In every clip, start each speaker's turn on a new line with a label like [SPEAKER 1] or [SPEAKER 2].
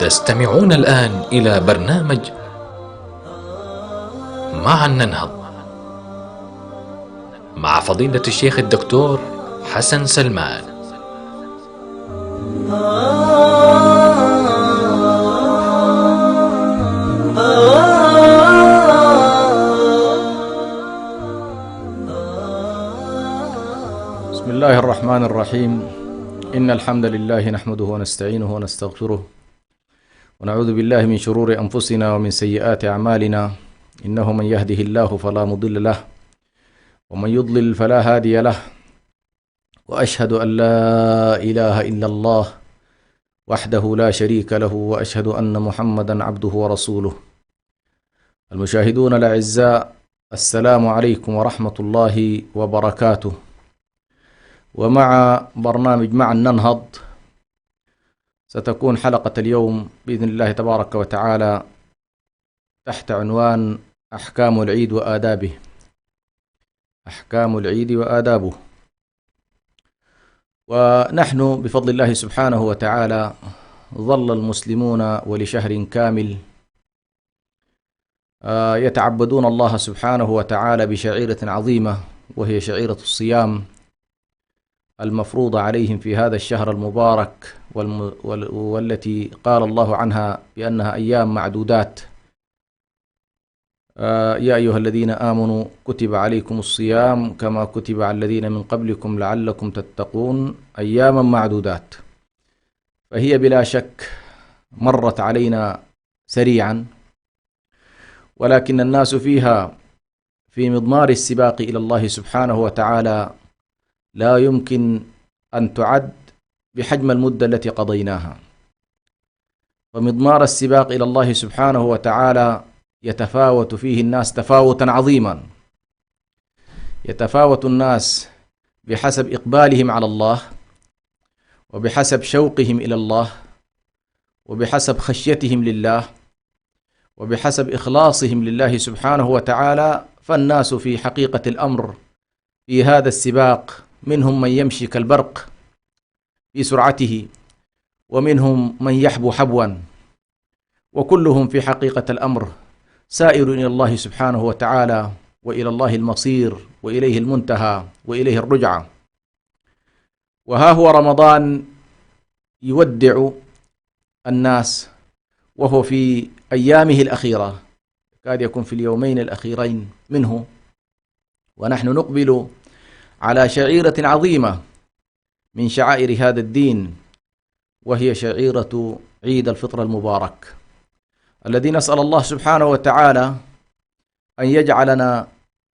[SPEAKER 1] تستمعون الآن إلى برنامج معا ننهض مع فضيلة الشيخ الدكتور حسن سلمان.
[SPEAKER 2] بسم الله الرحمن الرحيم. إن الحمد لله نحمده ونستعينه ونستغفره ونعوذ بالله من شرور أنفسنا ومن سيئات أعمالنا، إنه من يهده الله فلا مضل له ومن يضلل فلا هادي له، وأشهد أن لا إله إلا الله وحده لا شريك له، وأشهد أن محمدا عبده ورسوله. المشاهدون الأعزاء، السلام عليكم ورحمة الله وبركاته. ومع برنامج معا ننهض ستكون حلقة اليوم بإذن الله تبارك وتعالى تحت عنوان أحكام العيد وآدابه. أحكام العيد وآدابه. ونحن بفضل الله سبحانه وتعالى ظل المسلمون ولشهر كامل يتعبدون الله سبحانه وتعالى بشعيرة عظيمة، وهي شعيرة الصيام المفروض عليهم في هذا الشهر المبارك، والتي قال الله عنها بأنها أيام معدودات. يا أيها الذين آمنوا كتب عليكم الصيام كما كتب على الذين من قبلكم لعلكم تتقون، أياما معدودات. فهي بلا شك مرت علينا سريعا، ولكن الناس فيها في مضمار السباق إلى الله سبحانه وتعالى لا يمكن أن تعد بحجم المدة التي قضيناها. فمضمار السباق إلى الله سبحانه وتعالى يتفاوت فيه الناس تفاوتا عظيما. يتفاوت الناس بحسب إقبالهم على الله، وبحسب شوقهم إلى الله، وبحسب خشيتهم لله، وبحسب إخلاصهم لله سبحانه وتعالى. فالناس في حقيقة الأمر في هذا السباق منهم من يمشي كالبرق في سرعته، ومنهم من يحبو حبوا، وكلهم في حقيقة الأمر سائر إلى الله سبحانه وتعالى، وإلى الله المصير، وإليه المنتهى، وإليه الرجعة. وها هو رمضان يودع الناس، وهو في أيامه الأخيرة، كاد يكون في اليومين الأخيرين منه، ونحن نقبل على شعيرة عظيمة من شعائر هذا الدين، وهي شعيرة عيد الفطر المبارك، الذي نسأل الله سبحانه وتعالى أن يجعلنا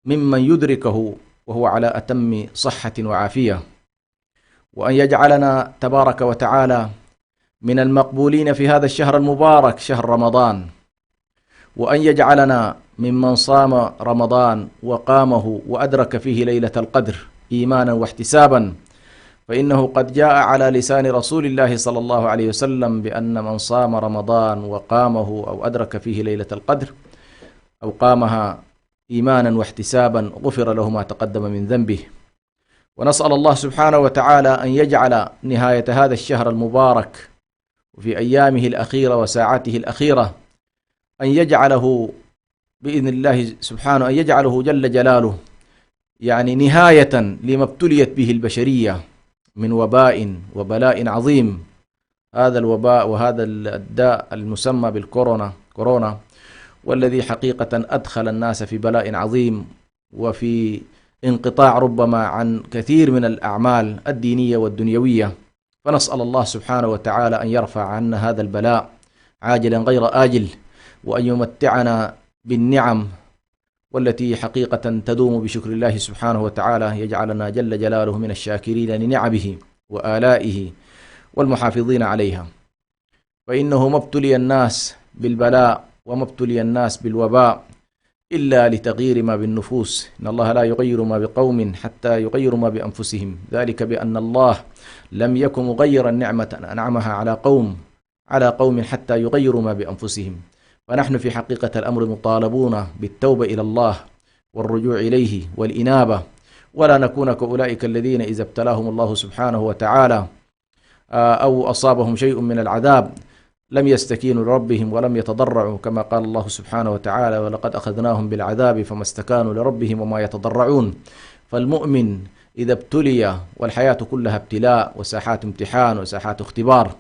[SPEAKER 2] ممن يدركه وهو على أتم صحة وعافية، وأن يجعلنا تبارك وتعالى من المقبولين في هذا الشهر المبارك شهر رمضان، وأن يجعلنا ممن صام رمضان وقامه وأدرك فيه ليلة القدر إيمانا واحتسابا. فإنه قد جاء على لسان رسول الله صلى الله عليه وسلم بأن من صام رمضان وقامه أو أدرك فيه ليلة القدر أو قامها إيمانا واحتسابا غفر له ما تقدم من ذنبه. ونسأل الله سبحانه وتعالى أن يجعل نهاية هذا الشهر المبارك وفي أيامه الأخيرة وساعاته الأخيرة أن يجعله بإذن الله سبحانه، أن يجعله جل جلاله يعني نهاية لما ابتليت به البشرية من وباء وبلاء عظيم. هذا الوباء وهذا الداء المسمى بالكورونا، والذي حقيقة أدخل الناس في بلاء عظيم وفي انقطاع ربما عن كثير من الأعمال الدينية والدنيوية. فنسأل الله سبحانه وتعالى أن يرفع عنا هذا البلاء عاجلا غير آجل، وأن يمتعنا بالنعم والتي حقيقة تدوم بشكر الله سبحانه وتعالى، يجعلنا جل جلاله من الشاكرين لنعمه وآلائه والمحافظين عليها. فإنه ما ابتلي الناس بالبلاء وما ابتلي الناس بالوباء إلا لتغيير ما بالنفوس. إن الله لا يغير ما بقوم حتى يغيروا ما بأنفسهم، ذلك بأن الله لم يكن مغيرا نعمة أنعمها على قوم حتى يغيروا ما بأنفسهم. فنحن في حقيقة الأمر مطالبون بالتوبة إلى الله والرجوع إليه والإنابة، ولا نكون كأولئك الذين إذا ابتلاهم الله سبحانه وتعالى أو أصابهم شيء من العذاب لم يستكينوا لربهم ولم يتضرعوا، كما قال الله سبحانه وتعالى: ولقد أخذناهم بالعذاب فما استكانوا لربهم وما يتضرعون. فالمؤمن إذا ابتلي، والحياة كلها ابتلاء وساحات امتحان وساحات اختبار،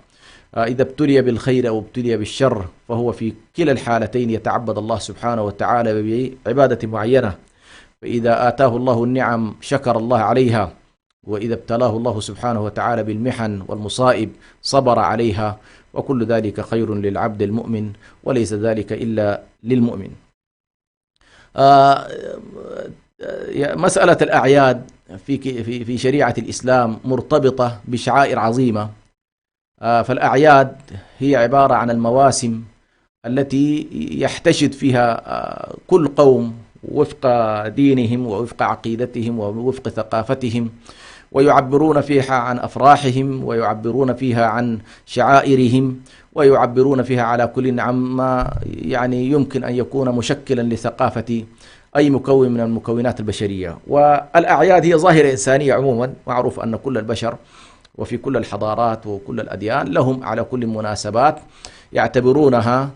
[SPEAKER 2] إذا ابتلي بالخير أو ابتلي بالشر فهو في كلا الحالتين يتعبد الله سبحانه وتعالى بعبادة معينة. فإذا آتاه الله النعم شكر الله عليها، وإذا ابتلاه الله سبحانه وتعالى بالمحن والمصائب صبر عليها، وكل ذلك خير للعبد المؤمن، وليس ذلك إلا للمؤمن. مسألة الأعياد في شريعة الإسلام مرتبطة بشعائر عظيمة. فالأعياد هي عبارة عن المواسم التي يحتشد فيها كل قوم وفق دينهم ووفق عقيدتهم ووفق ثقافتهم، ويعبرون فيها عن أفراحهم، ويعبرون فيها عن شعائرهم، ويعبرون فيها على كل عما يعني يمكن أن يكون مشكلا لثقافة أي مكون من المكونات البشرية. والأعياد هي ظاهرة إنسانية عموما، معروف أن كل البشر وفي كل الحضارات وكل الأديان لهم على كل مناسبات يعتبرونها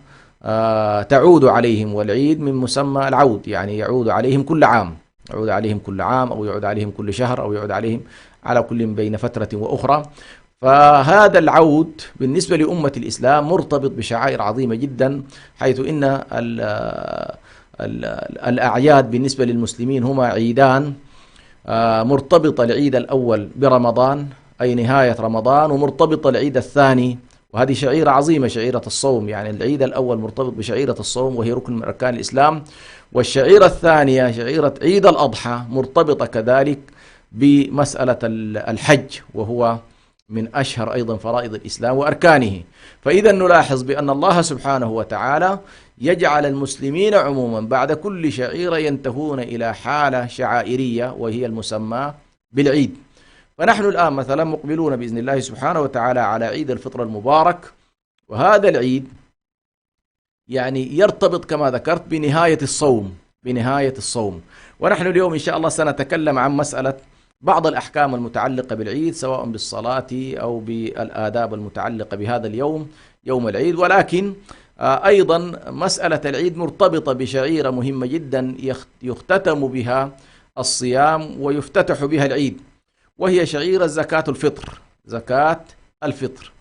[SPEAKER 2] تعود عليهم، والعيد من مسمى العود، يعني يعود عليهم كل عام، يعود عليهم كل عام أو يعود عليهم كل شهر أو يعود عليهم على كل بين فترة وأخرى. فهذا العود بالنسبة لأمة الإسلام مرتبط بشعائر عظيمة جدا، حيث إن الأعياد بالنسبة للمسلمين هما عيدان، مرتبطة العيد الأول برمضان أي نهاية رمضان، ومرتبطة العيد الثاني، وهذه شعيرة عظيمة، شعيرة الصوم. يعني العيد الأول مرتبط بشعيرة الصوم وهي ركن من أركان الإسلام، والشعيرة الثانية شعيرة عيد الأضحى مرتبطة كذلك بمسألة الحج، وهو من أشهر أيضا فرائض الإسلام وأركانه. فإذا نلاحظ بأن الله سبحانه وتعالى يجعل المسلمين عموما بعد كل شعيرة ينتهون إلى حالة شعائرية وهي المسمى بالعيد. فنحن الآن مثلا مقبلون بإذن الله سبحانه وتعالى على عيد الفطر المبارك، وهذا العيد يعني يرتبط كما ذكرت بنهاية الصوم. ونحن اليوم إن شاء الله سنتكلم عن مسألة بعض الأحكام المتعلقة بالعيد، سواء بالصلاة أو بالآداب المتعلقة بهذا اليوم، يوم العيد. ولكن أيضا مسألة العيد مرتبطة بشعيرة مهمة جدا يختتم بها الصيام ويفتتح بها العيد، وهي شعيرة زكاة الفطر. زكاة الفطر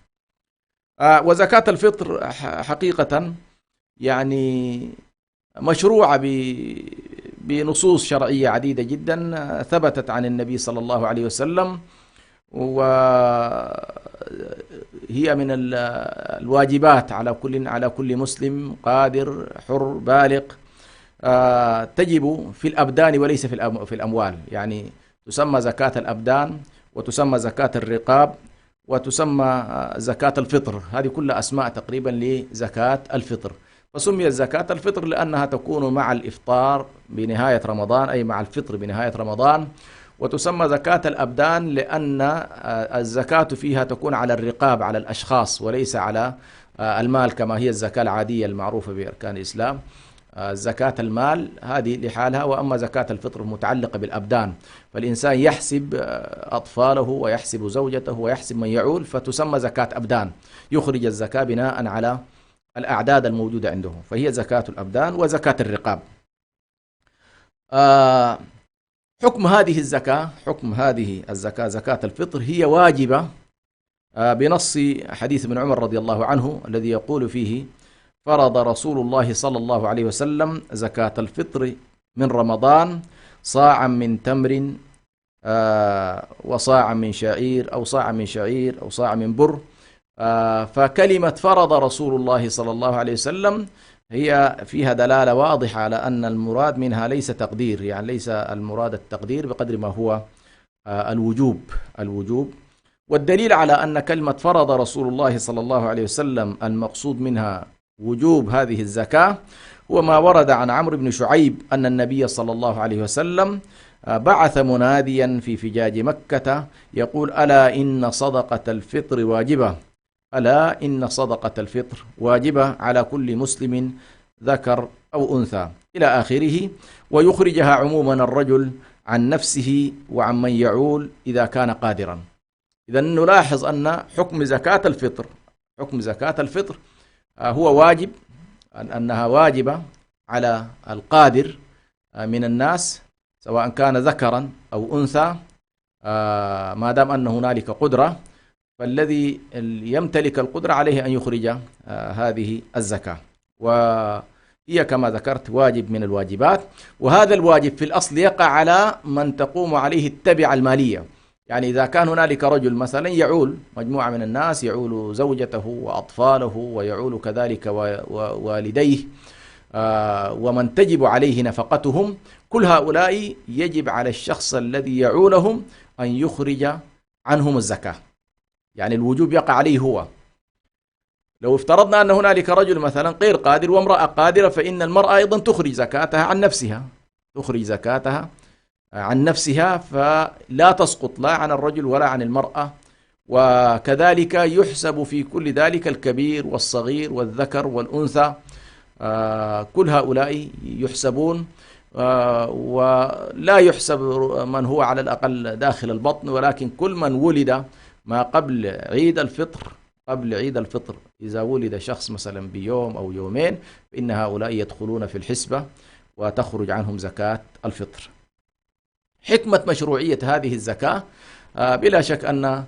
[SPEAKER 2] وزكاة الفطر حقيقة يعني مشروعة بنصوص شرعية عديدة جدا ثبتت عن النبي صلى الله عليه وسلم، وهي من الواجبات على كل مسلم قادر حر بالغ، تجب في الأبدان وليس في الأموال. يعني تسمى زكاة الأبدان، وتسمى زكاة الرقاب، وتسمى زكاة الفطر. هذه كلها أسماء تقريبا لزكاة الفطر. فسميت زكاة الفطر لأنها تكون مع الإفطار بنهاية رمضان، أي مع الفطر بنهاية رمضان. وتسمى زكاة الأبدان لأن الزكاة فيها تكون على الرقاب، على الأشخاص، وليس على المال كما هي الزكاة العادية المعروفة بأركان الإسلام. زكاة المال هذه لحالها، وأما زكاة الفطر متعلقة بالأبدان، فالإنسان يحسب أطفاله ويحسب زوجته ويحسب من يعول، فتسمى زكاة أبدان، يخرج الزكاة بناء على الأعداد الموجودة عنده، فهي زكاة الأبدان وزكاة الرقاب. حكم هذه الزكاة زكاة الفطر هي واجبة بنص حديث ابن عمر رضي الله عنه الذي يقول فيه: فرض رسول الله صلى الله عليه وسلم زكاة الفطر من رمضان صاعا من تمر وصاعا من شعير أو صاعا من شعير أو صاعا من بر. فكلمة فرض رسول الله صلى الله عليه وسلم هي فيها دلالة واضحة على أن المراد منها ليس تقدير، يعني ليس المراد التقدير بقدر ما هو الوجوب. والدليل على أن كلمة فرض رسول الله صلى الله عليه وسلم المقصود منها وجوب هذه الزكاة هو ما ورد عن عمرو بن شعيب أن النبي صلى الله عليه وسلم بعث مناديا في فجاج مكة يقول: ألا إن صدقة الفطر واجبة، ألا إن صدقة الفطر واجبة على كل مسلم ذكر أو أنثى إلى آخره، ويخرجها عموما الرجل عن نفسه وعن من يعول إذا كان قادرا. إذا نلاحظ أن حكم زكاة الفطر هو واجب، أنها واجبة على القادر من الناس سواء كان ذكرا أو أنثى، ما دام أن هنالك قدرة، فالذي يمتلك القدرة عليه أن يخرج هذه الزكاة، وهي كما ذكرت واجب من الواجبات. وهذا الواجب في الأصل يقع على من تقوم عليه التبعة المالية. يعني إذا كان هنالك رجل مثلا يعول مجموعة من الناس، يعول زوجته وأطفاله ويعول كذلك والديه، ومن تجب عليه نفقتهم، كل هؤلاء يجب على الشخص الذي يعولهم أن يخرج عنهم الزكاة. يعني الوجوب يقع عليه هو. لو افترضنا أن هنالك رجل مثلا غير قادر وامرأة قادرة، فإن المرأة أيضا تخرج زكاتها عن نفسها، تخرج زكاتها عن نفسها، فلا تسقط لا عن الرجل ولا عن المرأة. وكذلك يحسب في كل ذلك الكبير والصغير والذكر والأنثى، كل هؤلاء يحسبون، ولا يحسب من هو على الأقل داخل البطن، ولكن كل من ولد ما قبل عيد الفطر، قبل عيد الفطر إذا ولد شخص مثلا بيوم أو يومين، فإن هؤلاء يدخلون في الحسبة وتخرج عنهم زكاة الفطر. حكمة مشروعية هذه الزكاة بلا شك أن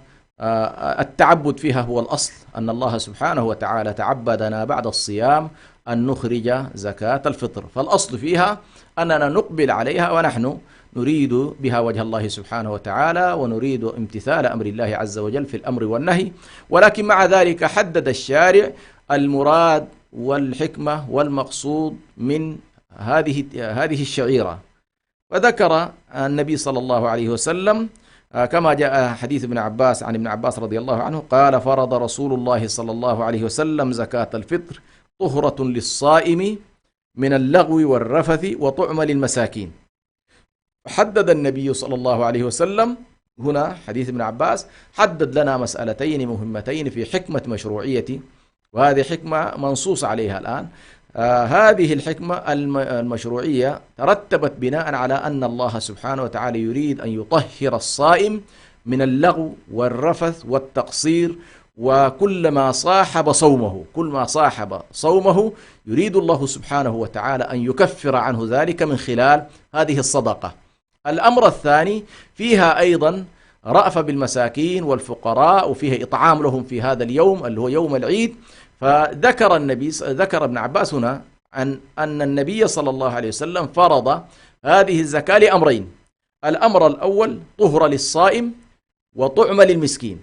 [SPEAKER 2] التعبد فيها هو الأصل، أن الله سبحانه وتعالى تعبدنا بعد الصيام أن نخرج زكاة الفطر، فالأصل فيها أننا نقبل عليها ونحن نريد بها وجه الله سبحانه وتعالى، ونريد امتثال أمر الله عز وجل في الأمر والنهي. ولكن مع ذلك حدد الشارع المراد والحكمة والمقصود من هذه الشعيرة، فذكر النبي صلى الله عليه وسلم كما جاء حديث ابن عباس عن ابن عباس رضي الله عنه قال: فرض رسول الله صلى الله عليه وسلم زكاة الفطر طهرة للصائم من اللغو والرفث وطعم للمساكين. حدد النبي صلى الله عليه وسلم هنا حديث ابن عباس، حدد لنا مسألتين مهمتين في حكمة مشروعية، وهذه حكمة منصوص عليها الآن. هذه الحكمة المشروعية ترتبت بناء على أن الله سبحانه وتعالى يريد أن يطهر الصائم من اللغو والرفث والتقصير، وكل ما صاحب صومه، كل ما صاحب صومه يريد الله سبحانه وتعالى أن يكفر عنه ذلك من خلال هذه الصدقة. الأمر الثاني فيها أيضا رأفة بالمساكين والفقراء، وفيها إطعام لهم في هذا اليوم اللي هو يوم العيد. ذكر ابن عباس هنا أن النبي صلى الله عليه وسلم فرض هذه الزكاة لأمرين: الأمر الأول طهر للصائم وطعم للمسكين،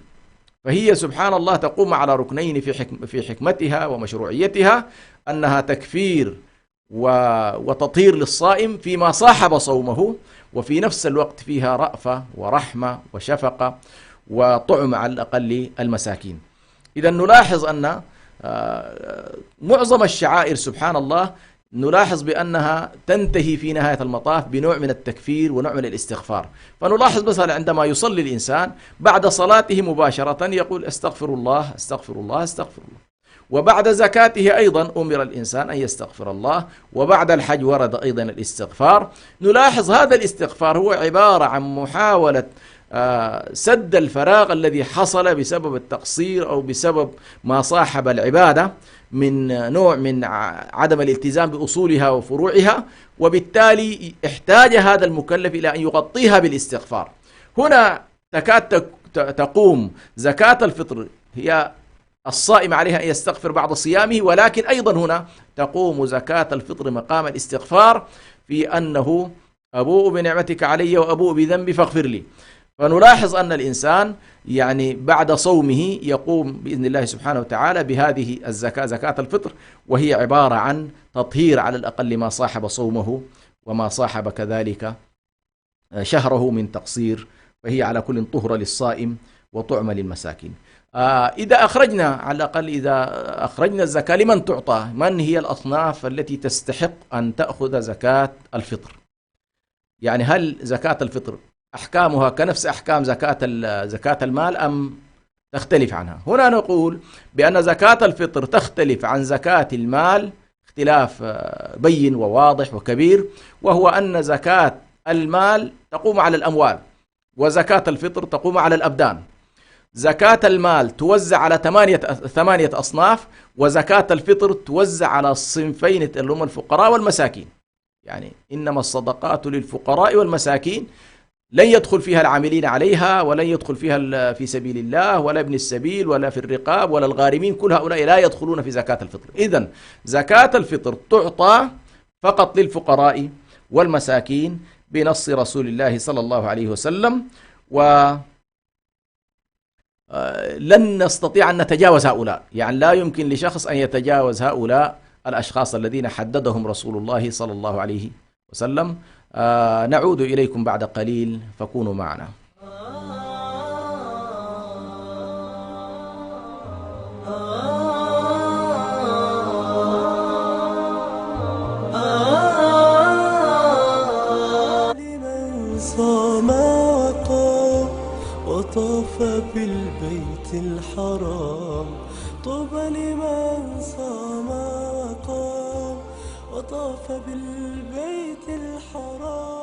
[SPEAKER 2] فهي سبحان الله تقوم على ركنين في حكمتها ومشروعيتها، أنها تكفير وتطهير للصائم فيما صاحب صومه، وفي نفس الوقت فيها رأفة ورحمة وشفقة وطعم على الأقل المساكين. إذا نلاحظ أن معظم الشعائر سبحان الله نلاحظ بأنها تنتهي في نهاية المطاف بنوع من التكفير ونوع من الاستغفار. فنلاحظ مثلا عندما يصلي الإنسان بعد صلاته مباشرة يقول استغفر الله استغفر الله استغفر الله، وبعد زكاته أيضا أمر الإنسان أن يستغفر الله، وبعد الحج ورد أيضا الاستغفار. نلاحظ هذا الاستغفار هو عبارة عن محاولة سد الفراغ الذي حصل بسبب التقصير أو بسبب ما صاحب العبادة من نوع من عدم الالتزام بأصولها وفروعها، وبالتالي احتاج هذا المكلف إلى أن يغطيها بالاستغفار. هنا تكاد تقوم زكاة الفطر، هي الصائم عليها أن يستغفر بعد صيامه، ولكن أيضا هنا تقوم زكاة الفطر مقام الاستغفار في أنه أبوء بنعمتك علي وأبوء بذنبي فاغفر لي. فنلاحظ أن الإنسان يعني بعد صومه يقوم بإذن الله سبحانه وتعالى بهذه الزكاة، زكاة الفطر، وهي عبارة عن تطهير على الأقل ما صاحب صومه وما صاحب كذلك شهره من تقصير، فهي على كل طهرة للصائم وطعم للمساكين. إذا أخرجنا على الأقل إذا أخرجنا الزكاة لمن تعطى، من هي الأصناف التي تستحق أن تأخذ زكاة الفطر؟ يعني هل زكاة الفطر أحكامها كنفس أحكام زكاة المال أم تختلف عنها؟ هنا نقول بأن زكاة الفطر تختلف عن زكاة المال اختلاف بين وواضح وكبير، وهو أن زكاة المال تقوم على الأموال، وزكاة الفطر تقوم على الأبدان. زكاة المال توزع على ثمانية أصناف، وزكاة الفطر توزع على الصنفين اللي هم الفقراء والمساكين. يعني إنما الصدقات للفقراء والمساكين، لن يدخل فيها العاملين عليها، ولن يدخل فيها في سبيل الله، ولا ابن السبيل، ولا في الرقاب، ولا الغارمين، كل هؤلاء لا يدخلون في زكاة الفطر. إذن زكاة الفطر تعطى فقط للفقراء والمساكين بنص رسول الله صلى الله عليه وسلم، ولن نستطيع أن نتجاوز هؤلاء. يعني لا يمكن لشخص أن يتجاوز هؤلاء الأشخاص الذين حددهم رسول الله صلى الله عليه وسلم. نعود إليكم بعد قليل، فكونوا معنا.
[SPEAKER 3] لمن صام وقام وطاف بالبيت الحرام، طوبى لمن صام وقام وطاف بالبيت الحرام.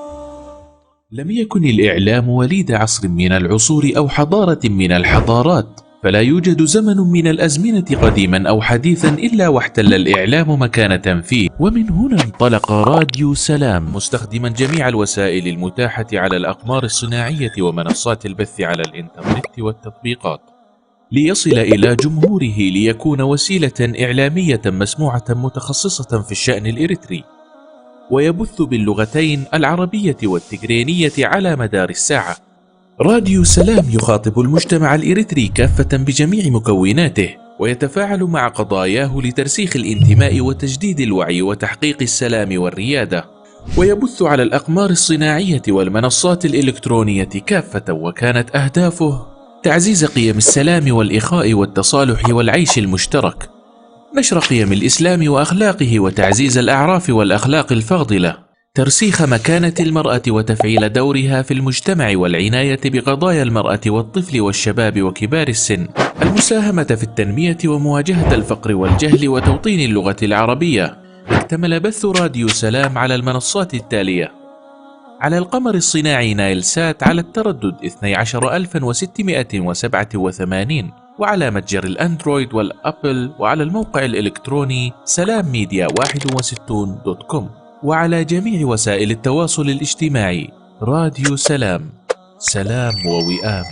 [SPEAKER 4] لم يكن الإعلام وليد عصر من العصور أو حضارة من الحضارات، فلا يوجد زمن من الأزمنة قديما أو حديثا إلا واحتل الإعلام مكانة فيه. ومن هنا انطلق راديو سلام مستخدما جميع الوسائل المتاحة على الأقمار الصناعية ومنصات البث على الإنترنت والتطبيقات، ليصل إلى جمهوره، ليكون وسيلة إعلامية مسموعة متخصصة في الشأن الإريتري، ويبث باللغتين العربية والتجرينية على مدار الساعة. راديو سلام يخاطب المجتمع الإريتري كافة بجميع مكوناته، ويتفاعل مع قضاياه لترسيخ الانتماء وتجديد الوعي وتحقيق السلام والريادة، ويبث على الأقمار الصناعية والمنصات الإلكترونية كافة. وكانت أهدافه تعزيز قيم السلام والإخاء والتصالح والعيش المشترك، نشر قيم الإسلام وأخلاقه وتعزيز الأعراف والأخلاق الفاضلة، ترسيخ مكانة المرأة وتفعيل دورها في المجتمع والعناية بقضايا المرأة والطفل والشباب وكبار السن، المساهمة في التنمية ومواجهة الفقر والجهل وتوطين اللغة العربية. اكتمل بث راديو سلام على المنصات التالية: على القمر الصناعي نايل سات على التردد 12687، وعلى متجر الأندرويد والأبل، وعلى الموقع الإلكتروني سلامميديا61.com، وعلى جميع وسائل التواصل الاجتماعي. راديو سلام، سلام ووئام.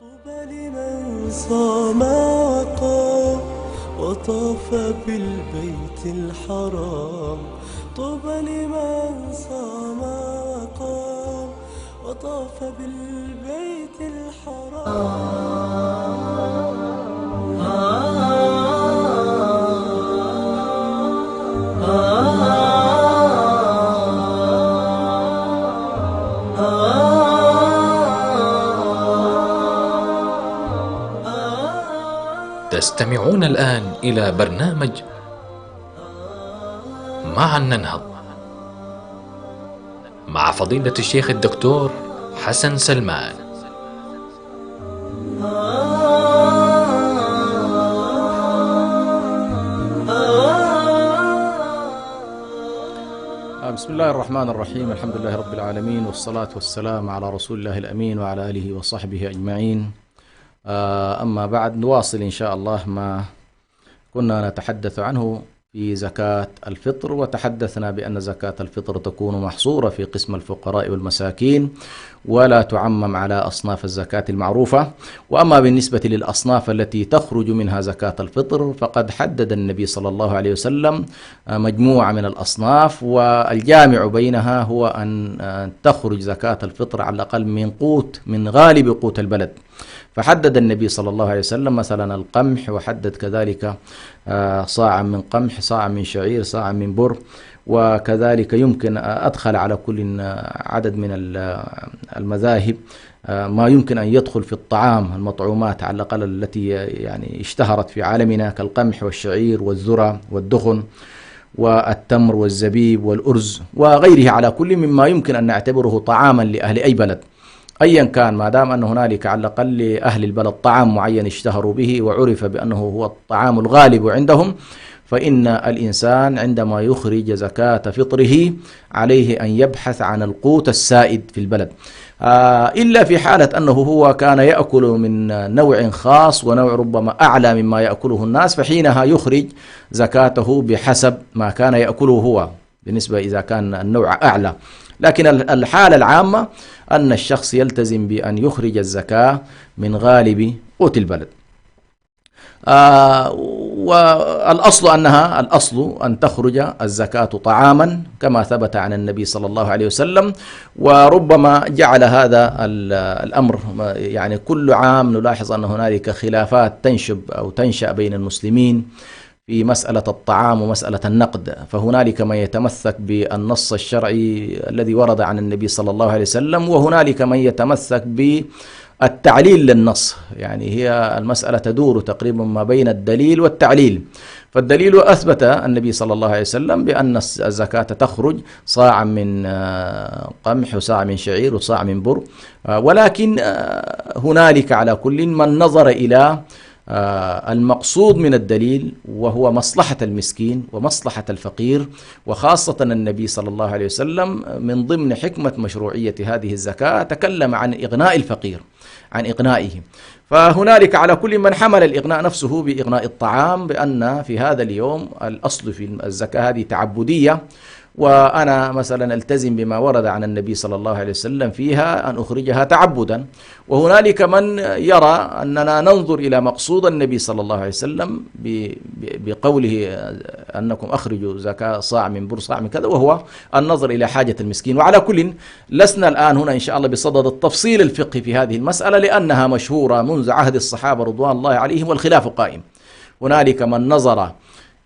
[SPEAKER 3] طوبى لمن صام وقام وطاف بالبيت الحرام، طوبى لمن صام وقام وطاف بالبيت الحرام.
[SPEAKER 1] تستمعون الآن إلى برنامج معا ننهض مع فضيلة الشيخ الدكتور حسن سلمان.
[SPEAKER 2] بسم الله الرحمن الرحيم، الحمد لله رب العالمين، والصلاة والسلام على رسول الله الأمين وعلى آله وصحبه أجمعين. أما بعد، نواصل إن شاء الله ما كنا نتحدث عنه في زكاة الفطر، وتحدثنا بأن زكاة الفطر تكون محصورة في قسم الفقراء والمساكين، ولا تعمم على أصناف الزكاة المعروفة. وأما بالنسبة للأصناف التي تخرج منها زكاة الفطر، فقد حدد النبي صلى الله عليه وسلم مجموعة من الأصناف، والجامع بينها هو أن تخرج زكاة الفطر على الأقل من غالب قوت البلد. فحدد النبي صلى الله عليه وسلم مثلا القمح، وحدد كذلك صاعا من قمح، صاعا من شعير، صاعا من بر، وكذلك يمكن أدخل على كل عدد من المذاهب ما يمكن أن يدخل في الطعام، المطعومات على الأقل التي يعني اشتهرت في عالمنا، كالقمح والشعير والذرة والدخن والتمر والزبيب والأرز وغيره، على كل مما يمكن أن نعتبره طعاما لأهل أي بلد أيا كان، ما دام أن هنالك على الأقل لأهل البلد طعام معين اشتهروا به وعرف بأنه هو الطعام الغالب عندهم، فإن الإنسان عندما يخرج زكاة فطره عليه أن يبحث عن القوت السائد في البلد، إلا في حالة أنه هو كان يأكل من نوع خاص ونوع ربما أعلى مما يأكله الناس، فحينها يخرج زكاته بحسب ما كان يأكله هو بالنسبة إذا كان النوع أعلى. لكن الحالة العامة أن الشخص يلتزم بأن يخرج الزكاة من غالب قوت البلد. الأصل أن تخرج الزكاة طعاما كما ثبت عن النبي صلى الله عليه وسلم. وربما جعل هذا الأمر يعني كل عام نلاحظ أن هنالك خلافات تنشب أو تنشأ بين المسلمين في مسألة الطعام ومسألة النقد، فهنالك من يتمسك بالنص الشرعي الذي ورد عن النبي صلى الله عليه وسلم، وهنالك من يتمسك بالتعليل للنص، يعني هي المسألة تدور تقريبا ما بين الدليل والتعليل. فالدليل أثبت النبي صلى الله عليه وسلم بأن الزكاة تخرج صاع من قمح وصاع من شعير وصاع من بر، ولكن هنالك على كل من نظر إلى المقصود من الدليل وهو مصلحة المسكين ومصلحة الفقير، وخاصة النبي صلى الله عليه وسلم من ضمن حكمة مشروعية هذه الزكاة تكلم عن إغناء الفقير، عن إغنائه. فهنالك على كل من حمل الإغناء نفسه بإغناء الطعام بأن في هذا اليوم الأصل في الزكاة هذه تعبدية، وأنا مثلا التزم بما ورد عن النبي صلى الله عليه وسلم فيها أن أخرجها تعبدا. وهنالك من يرى أننا ننظر إلى مقصود النبي صلى الله عليه وسلم بقوله أنكم أخرجوا زكاة صاع من بر صاع من كذا، وهو النظر إلى حاجة المسكين. وعلى كل لسنا الآن هنا إن شاء الله بصدد التفصيل الفقهي في هذه المسألة، لأنها مشهورة منذ عهد الصحابة رضوان الله عليهم والخلاف قائم. هنالك من نظر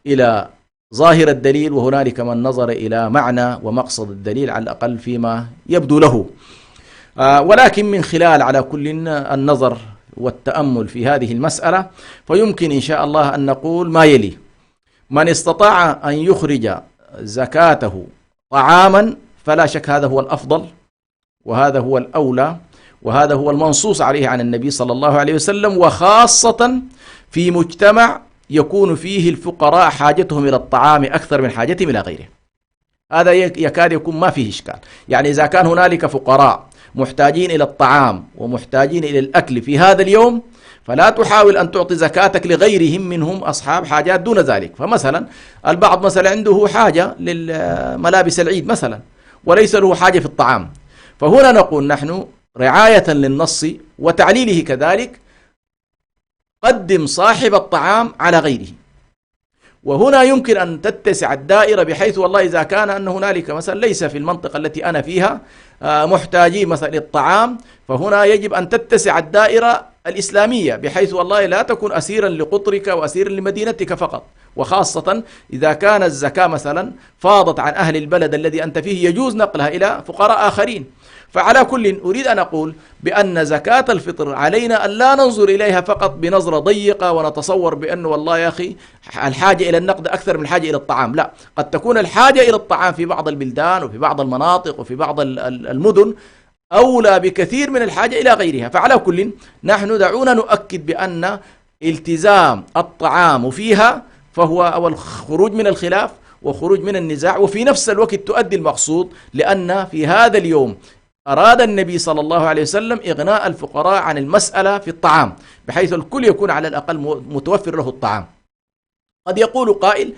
[SPEAKER 2] إلى ظاهر الدليل، وهنالك من نظر إلى معنى ومقصد الدليل على الأقل فيما يبدو له. ولكن من خلال على كل النظر والتأمل في هذه المسألة فيمكن إن شاء الله أن نقول ما يلي: من استطاع أن يخرج زكاته طعاما فلا شك هذا هو الأفضل، وهذا هو الأولى، وهذا هو المنصوص عليه عن النبي صلى الله عليه وسلم، وخاصة في مجتمع يكون فيه الفقراء حاجتهم إلى الطعام أكثر من حاجتهم إلى غيره. هذا يكاد يكون ما فيه إشكال. يعني إذا كان هنالك فقراء محتاجين إلى الطعام ومحتاجين إلى الأكل في هذا اليوم، فلا تحاول أن تعطي زكاتك لغيرهم منهم أصحاب حاجات دون ذلك. فمثلا البعض مثلا عنده حاجة للملابس العيد مثلا وليس له حاجة في الطعام، فهنا نقول نحن رعاية للنص وتعليله كذلك قدم صاحب الطعام على غيره. وهنا يمكن أن تتسع الدائرة بحيث والله إذا كان أن هنالك مثلا ليس في المنطقة التي أنا فيها محتاجين مثلا للطعام، فهنا يجب أن تتسع الدائرة الإسلامية بحيث والله لا تكون أسيرا لقطرك وأسيرا لمدينتك فقط، وخاصة إذا كان الزكاة مثلا فاضت عن أهل البلد الذي أنت فيه يجوز نقلها إلى فقراء آخرين. فعلى كل أريد أن أقول بأن زكاة الفطر علينا أن لا ننظر إليها فقط بنظرة ضيقة ونتصور بأن والله يا أخي الحاجة إلى النقد أكثر من الحاجة إلى الطعام. لا، قد تكون الحاجة إلى الطعام في بعض البلدان وفي بعض المناطق وفي بعض المدن أولى بكثير من الحاجة إلى غيرها. فعلى كل نحن دعونا نؤكد بأن التزام الطعام فيها فهو أول خروج من الخلاف وخروج من النزاع، وفي نفس الوقت تؤدي المقصود، لأن في هذا اليوم أراد النبي صلى الله عليه وسلم إغناء الفقراء عن المسألة في الطعام بحيث الكل يكون على الأقل متوفر له الطعام. قد يقول قائل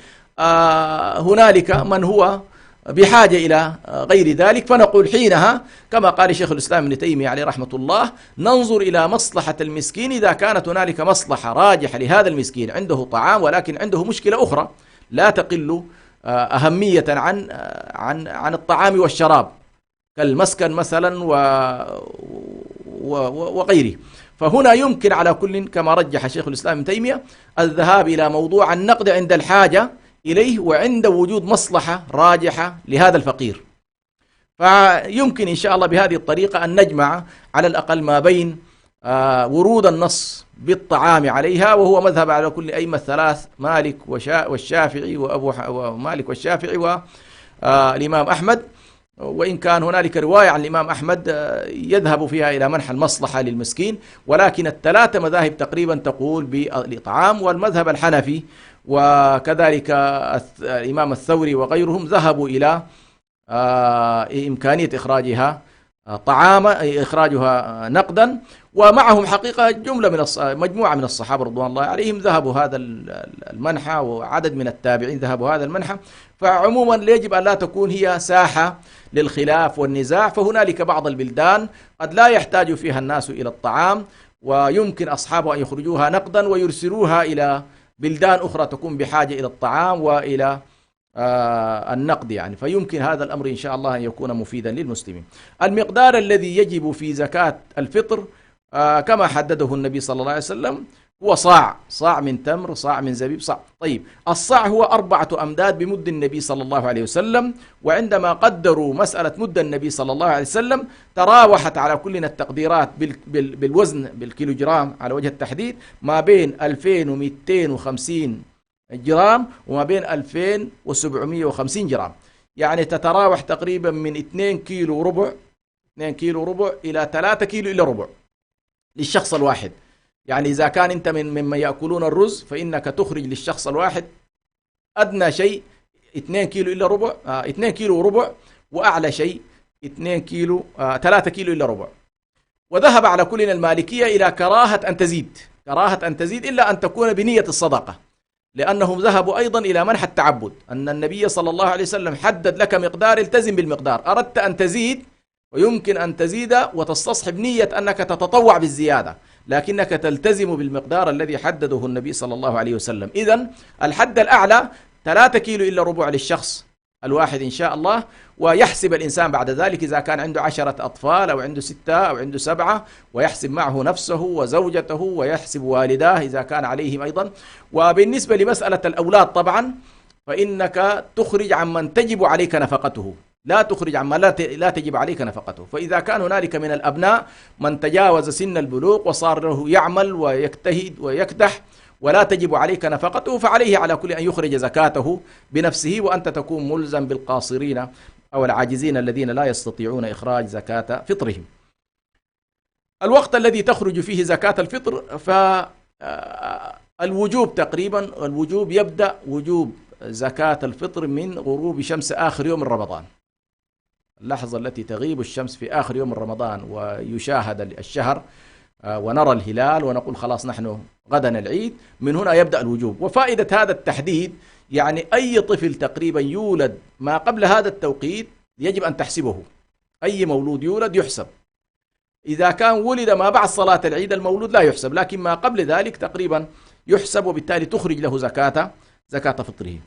[SPEAKER 2] هنالك من هو بحاجة إلى غير ذلك، فنقول حينها كما قال شيخ الإسلام ابن تيمية عليه رحمة الله: ننظر إلى مصلحة المسكين. إذا كانت هنالك مصلحة راجحة لهذا المسكين عنده طعام ولكن عنده مشكلة أخرى لا تقل أهمية عن الطعام والشراب كالمسكن مثلا وغيره، فهنا يمكن على كل كما رجح شيخ الإسلام ابن تيمية الذهاب إلى موضوع النقد عند الحاجة إليه وعند وجود مصلحة راجحة لهذا الفقير. فيمكن إن شاء الله بهذه الطريقة أن نجمع على الأقل ما بين ورود النص بالطعام عليها، وهو مذهب على كل أئمة الثلاث مالك والشافعي ومالك والشافعي والإمام أحمد، وإن كان هنالك رواية عن الإمام أحمد يذهب فيها إلى منح المصلحة للمسكين، ولكن الثلاثة مذاهب تقريبا تقول بالإطعام. والمذهب الحنفي وكذلك الإمام الثوري وغيرهم ذهبوا إلى إمكانية إخراجها إخراجها نقدا. ومعهم حقيقة مجموعة من الصحابة رضوان الله عليهم ذهبوا هذا المنحى، وعدد من التابعين ذهبوا هذا المنحى. فعموما يجب أن لا تكون هي ساحة للخلاف والنزاع، فهنالك بعض البلدان قد لا يحتاج فيها الناس إلى الطعام، ويمكن أصحابها أن يخرجوها نقدا ويرسلوها إلى بلدان أخرى تكون بحاجة إلى الطعام وإلى النقد يعني. فيمكن هذا الأمر إن شاء الله أن يكون مفيدا للمسلمين. المقدار الذي يجب في زكاة الفطر كما حدده النبي صلى الله عليه وسلم هو صاع من تمر، صاع من زبيب، صاع. طيب الصاع هو 4 أمداد بمد النبي صلى الله عليه وسلم. وعندما قدروا مسألة مد النبي صلى الله عليه وسلم تراوحت على كلنا التقديرات بالوزن بالكيلوجرام على وجه التحديد ما بين 2250 جرام وما بين 2750 جرام، يعني تتراوح تقريبا من 2 كيلو وربع إلى 3 كيلو إلا ربع للشخص الواحد. يعني إذا كان أنت ممن يأكلون الرز فإنك تخرج للشخص الواحد أدنى شيء 2 كيلو إلا ربع، 2 كيلو وربع، وأعلى شيء 2 كيلو 3 كيلو إلا ربع. وذهب على كلنا المالكية إلى كراهة أن تزيد إلا أن تكون بنية الصدقة، لأنهم ذهبوا أيضا إلى منح التعبد، أن النبي صلى الله عليه وسلم حدد لك مقدار التزم بالمقدار. أردت أن تزيد ويمكن أن تزيد وتستصحب نية أنك تتطوع بالزيادة، لكنك تلتزم بالمقدار الذي حدده النبي صلى الله عليه وسلم. إذن الحد الأعلى 3 كيلو إلا ربع للشخص الواحد إن شاء الله. ويحسب الإنسان بعد ذلك إذا كان عنده 10 أطفال أو عنده 6 أو عنده 7، ويحسب معه نفسه وزوجته ويحسب والداه إذا كان عليهم أيضا. وبالنسبة لمسألة الأولاد طبعا فإنك تخرج عمن تجب عليك نفقته، لا تخرج عما لا تجب عليك نفقته. فإذا كان هنالك من الأبناء من تجاوز سن البلوغ وصار له يعمل ويجتهد ويكدح ولا تجب عليك نفقته، فعليه على كل أن يخرج زكاته بنفسه، وأنت تكون ملزم بالقاصرين أو العاجزين الذين لا يستطيعون إخراج زكاة فطرهم. الوقت الذي تخرج فيه زكاة الفطر فالوجوب تقريبا، الوجوب يبدأ وجوب زكاة الفطر من غروب شمس آخر يوم من رمضان. اللحظة التي تغيب الشمس في آخر يوم من رمضان ويشاهد الشهر ونرى الهلال ونقول خلاص نحن غدا العيد، من هنا يبدأ الوجوب. وفائدة هذا التحديد يعني أي طفل تقريبا يولد ما قبل هذا التوقيت يجب أن تحسبه، أي مولود يولد يحسب. إذا كان ولد ما بعد صلاة العيد المولود لا يحسب، لكن ما قبل ذلك تقريبا يحسب، وبالتالي تخرج له زكاة فطره.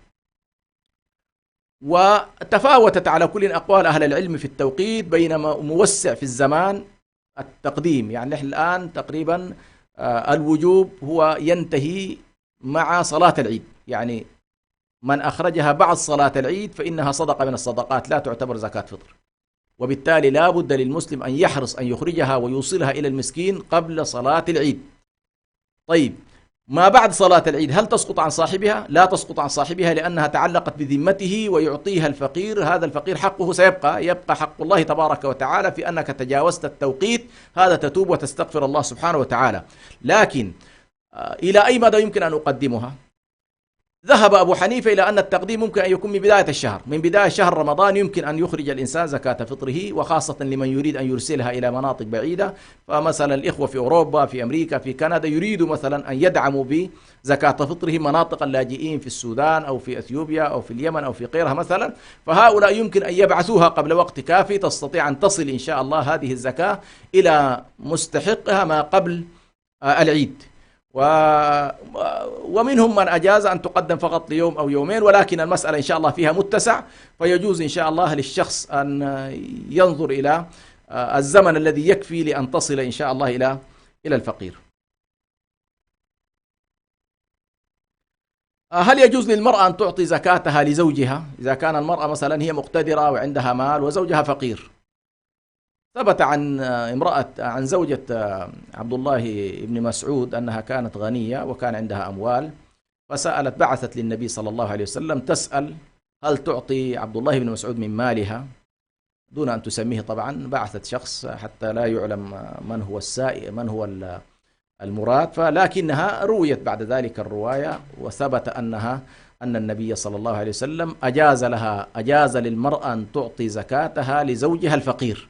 [SPEAKER 2] وتفاوتت على كل أقوال أهل العلم في التوقيت، بينما موسع في الزمان التقديم. يعني نحن الآن تقريبا الوجوب هو ينتهي مع صلاة العيد، يعني من أخرجها بعد صلاة العيد فإنها صدقة من الصدقات لا تعتبر زكاة فطر، وبالتالي لا بد للمسلم أن يحرص أن يخرجها ويوصلها إلى المسكين قبل صلاة العيد. طيب ما بعد صلاة العيد هل تسقط عن صاحبها؟ لا تسقط عن صاحبها، لأنها تعلقت بذمته ويعطيها الفقير. هذا الفقير حقه يبقى حق الله تبارك وتعالى في أنك تجاوزت التوقيت، هذا تتوب وتستغفر الله سبحانه وتعالى. لكن إلى أي مدى يمكن أن أقدمها؟ ذهب أبو حنيفة إلى أن التقديم ممكن أن يكون من بداية الشهر، من بداية شهر رمضان يمكن أن يخرج الإنسان زكاة فطره، وخاصة لمن يريد أن يرسلها إلى مناطق بعيدة. فمثلا الإخوة في أوروبا، في أمريكا، في كندا يريدوا مثلا أن يدعموا بزكاة فطرهم مناطق اللاجئين في السودان أو في أثيوبيا أو في اليمن أو في غيرها مثلا، فهؤلاء يمكن أن يبعثوها قبل وقت كافي تستطيع أن تصل إن شاء الله هذه الزكاة إلى مستحقها ما قبل العيد. ومنهم من أجاز أن تقدم فقط ليوم أو يومين، ولكن المسألة إن شاء الله فيها متسع، فيجوز إن شاء الله للشخص أن ينظر إلى الزمن الذي يكفي لأن تصل إن شاء الله إلى الفقير. هل يجوز للمرأة أن تعطي زكاتها لزوجها إذا كان المرأة مثلا هي مقتدرة وعندها مال وزوجها فقير؟ ثبت عن زوجة عبد الله بن مسعود أنها كانت غنية وكان عندها أموال، فسألت، بعثت للنبي صلى الله عليه وسلم تسأل هل تعطي عبد الله بن مسعود من مالها دون أن تسميه طبعا. بعثت شخص حتى لا يعلم من هو السائل، من هو المراد، فلكنها رويت بعد ذلك الرواية وثبت أن النبي صلى الله عليه وسلم أجاز للمرأة أن تعطي زكاتها لزوجها الفقير،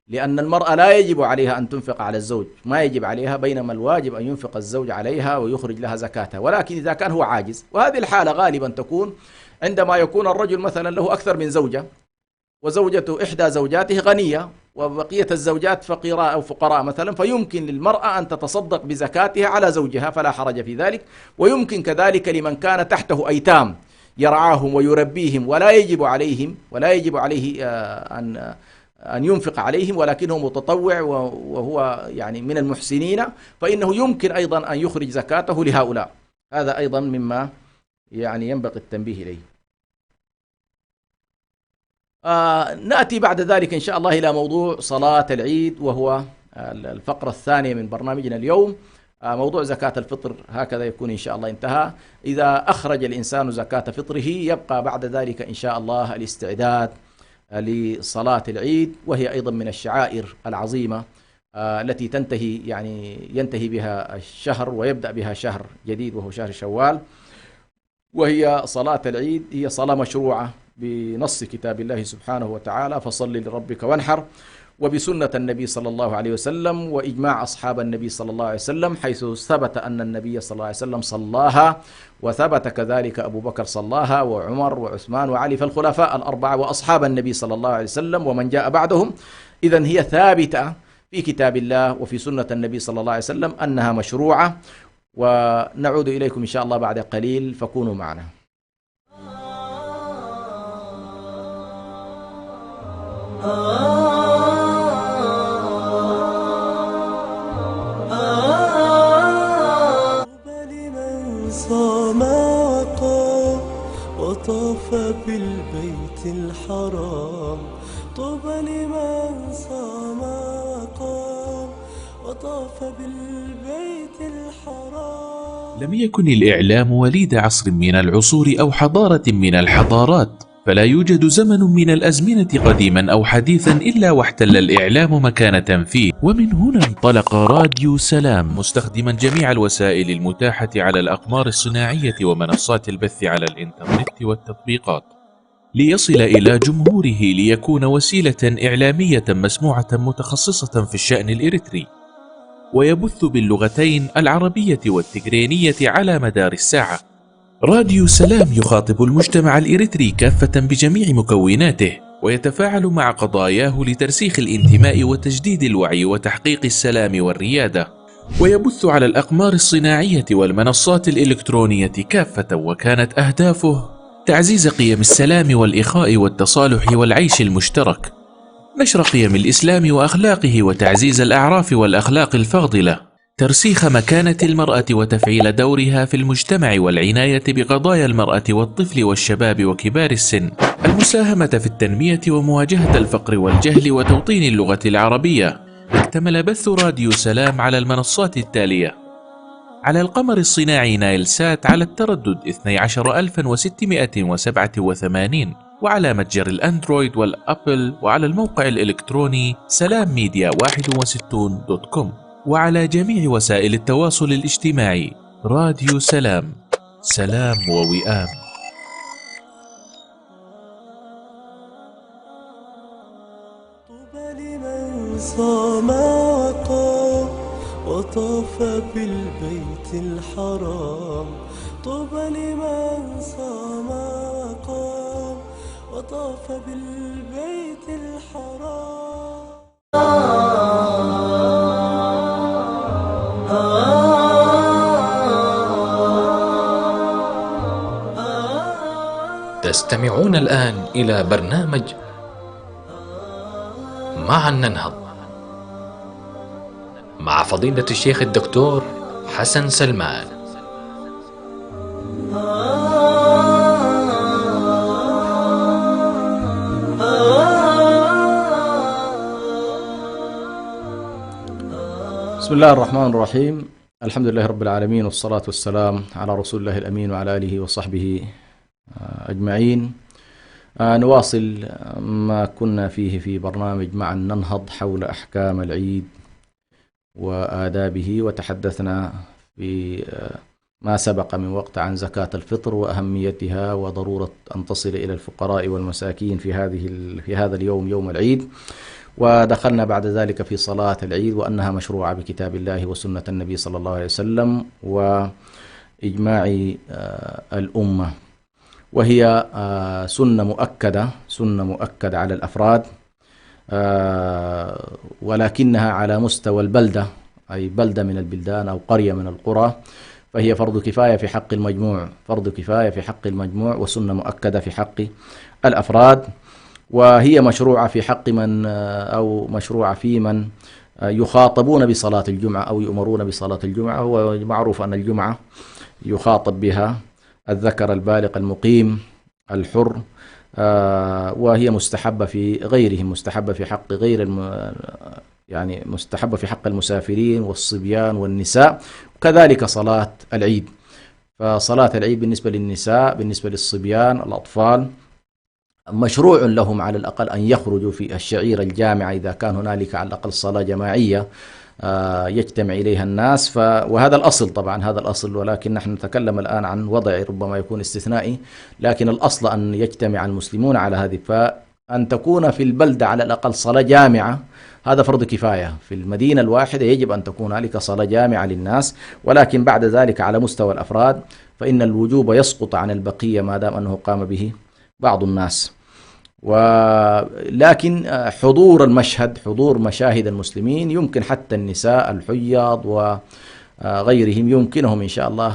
[SPEAKER 2] لأن المرأة لا يجب عليها أن تنفق على الزوج، ما يجب عليها، بينما الواجب أن ينفق الزوج عليها ويخرج لها زكاتها، ولكن إذا كان هو عاجز، وهذه الحالة غالبا تكون عندما يكون الرجل مثلا له أكثر من زوجة، وزوجته إحدى زوجاته غنية وبقية الزوجات فقيراء أو فقراء مثلا، فيمكن للمرأة أن تتصدق بزكاتها على زوجها فلا حرج في ذلك. ويمكن كذلك لمن كان تحته أيتام يرعاهم ويربيهم ولا يجب عليه أن ينفق عليهم، ولكنه متطوع وهو يعني من المحسنين، فإنه يمكن أيضا أن يخرج زكاته لهؤلاء. هذا أيضا مما يعني ينبغي التنبيه إليه. نأتي بعد ذلك إن شاء الله إلى موضوع صلاة العيد، وهو الفقرة الثانية من برنامجنا اليوم. موضوع زكاة الفطر هكذا يكون إن شاء الله انتهى. إذا أخرج الإنسان زكاة فطره يبقى بعد ذلك إن شاء الله الاستعداد لصلاة العيد، وهي أيضا من الشعائر العظيمة التي ينتهي بها الشهر ويبدأ بها شهر جديد وهو شهر شوال. وهي صلاة العيد هي صلاة مشروعة بنص كتاب الله سبحانه وتعالى: فصل لربك وانحر، وبسنة النبي صلى الله عليه وسلم وإجماع أصحاب النبي صلى الله عليه وسلم، حيث ثبت أن النبي صلى الله عليه وسلم صلاها، وثبت كذلك أبو بكر صلاها وعمر وعثمان وعلي، فالخلفاء الأربعة وأصحاب النبي صلى الله عليه وسلم ومن جاء بعدهم. إذن هي ثابتة في كتاب الله وفي سنة النبي صلى الله عليه وسلم أنها مشروعة. ونعود إليكم إن شاء الله بعد قليل، فكونوا معنا.
[SPEAKER 3] لمن صام وقام وطاف بالبيت الحرام، طوبى لمن صام وقام وطاف بالبيت الحرام.
[SPEAKER 4] لم يكن الإعلام وليد عصر من العصور أو حضارة من الحضارات، فلا يوجد زمن من الأزمنة قديما أو حديثا إلا واحتل الإعلام مكانة فيه. ومن هنا انطلق راديو سلام مستخدما جميع الوسائل المتاحة على الأقمار الصناعية ومنصات البث على الإنترنت والتطبيقات، ليصل إلى جمهوره، ليكون وسيلة إعلامية مسموعة متخصصة في الشأن الإريتري، ويبث باللغتين العربية والتجرينية على مدار الساعة. راديو سلام يخاطب المجتمع الإريتري كافة بجميع مكوناته، ويتفاعل مع قضاياه لترسيخ الانتماء وتجديد الوعي وتحقيق السلام والريادة، ويبث على الأقمار الصناعية والمنصات الإلكترونية كافة، وكانت أهدافه تعزيز قيم السلام والإخاء والتصالح والعيش المشترك، نشر قيم الإسلام وأخلاقه وتعزيز الأعراف والأخلاق الفاضلة، ترسيخ مكانة المرأة وتفعيل دورها في المجتمع والعناية بقضايا المرأة والطفل والشباب وكبار السن، المساهمة في التنمية ومواجهة الفقر والجهل وتوطين اللغة العربية. اكتمل بث راديو سلام على المنصات التالية: على القمر الصناعي نايل سات على التردد 12687، وعلى متجر الأندرويد والأبل، وعلى الموقع الإلكتروني سلامميديا61.com، وعلى جميع وسائل التواصل الاجتماعي. راديو سلام، سلام ووئام.
[SPEAKER 3] طوبى لمن صام وقام وطاف بالبيت الحرام، طوبى لمن صام وقام وطاف بالبيت الحرام.
[SPEAKER 1] تستمعون الآن إلى برنامج معا ننهض مع فضيلة الشيخ الدكتور حسن سلمان.
[SPEAKER 2] بسم الله الرحمن الرحيم. الحمد لله رب العالمين، والصلاة والسلام على رسول الله الأمين وعلى آله وصحبه أجمعين. نواصل ما كنا فيه في برنامج معا ننهض حول أحكام العيد وآدابه، وتحدثنا في ما سبق من وقت عن زكاة الفطر وأهميتها وضرورة أن تصل إلى الفقراء والمساكين في هذا اليوم، يوم العيد. ودخلنا بعد ذلك في صلاة العيد وأنها مشروعة بكتاب الله وسنة النبي صلى الله عليه وسلم وإجماع الأمة، وهي سنة مؤكدة على الأفراد، ولكنها على مستوى البلدة، أي بلدة من البلدان أو قرية من القرى، فهي فرض كفاية في حق المجموع، وسنة مؤكدة في حق الأفراد، وهي مشروعة في حق من أو مشروعة في من يخاطبون بصلاة الجمعة أو يؤمرون بصلاة الجمعة. هو معروف أن الجمعة يخاطب بها الذكر البالغ المقيم الحر، وهي مستحبة في غيرهم، مستحبة في حق يعني مستحبة في حق المسافرين والصبيان والنساء، وكذلك صلاة العيد. فصلاة العيد بالنسبة للنساء، بالنسبة للصبيان الأطفال، مشروع لهم على الأقل أن يخرجوا في الشعيرة الجامعة إذا كان هنالك على الأقل صلاة جماعية يجتمع إليها الناس. وهذا الأصل طبعا، هذا الأصل، ولكن نحن نتكلم الآن عن وضع ربما يكون استثنائي، لكن الأصل أن يجتمع المسلمون على هذه. فأن تكون في البلدة على الأقل صلاة جامعة هذا فرض كفاية. في المدينة الواحدة يجب أن تكون هنالك صلاة جامعة للناس، ولكن بعد ذلك على مستوى الأفراد فإن الوجوب يسقط عن البقية ما دام أنه قام به بعض الناس. ولكن حضور مشاهد المسلمين يمكن حتى النساء الحيض وغيرهم يمكنهم إن شاء الله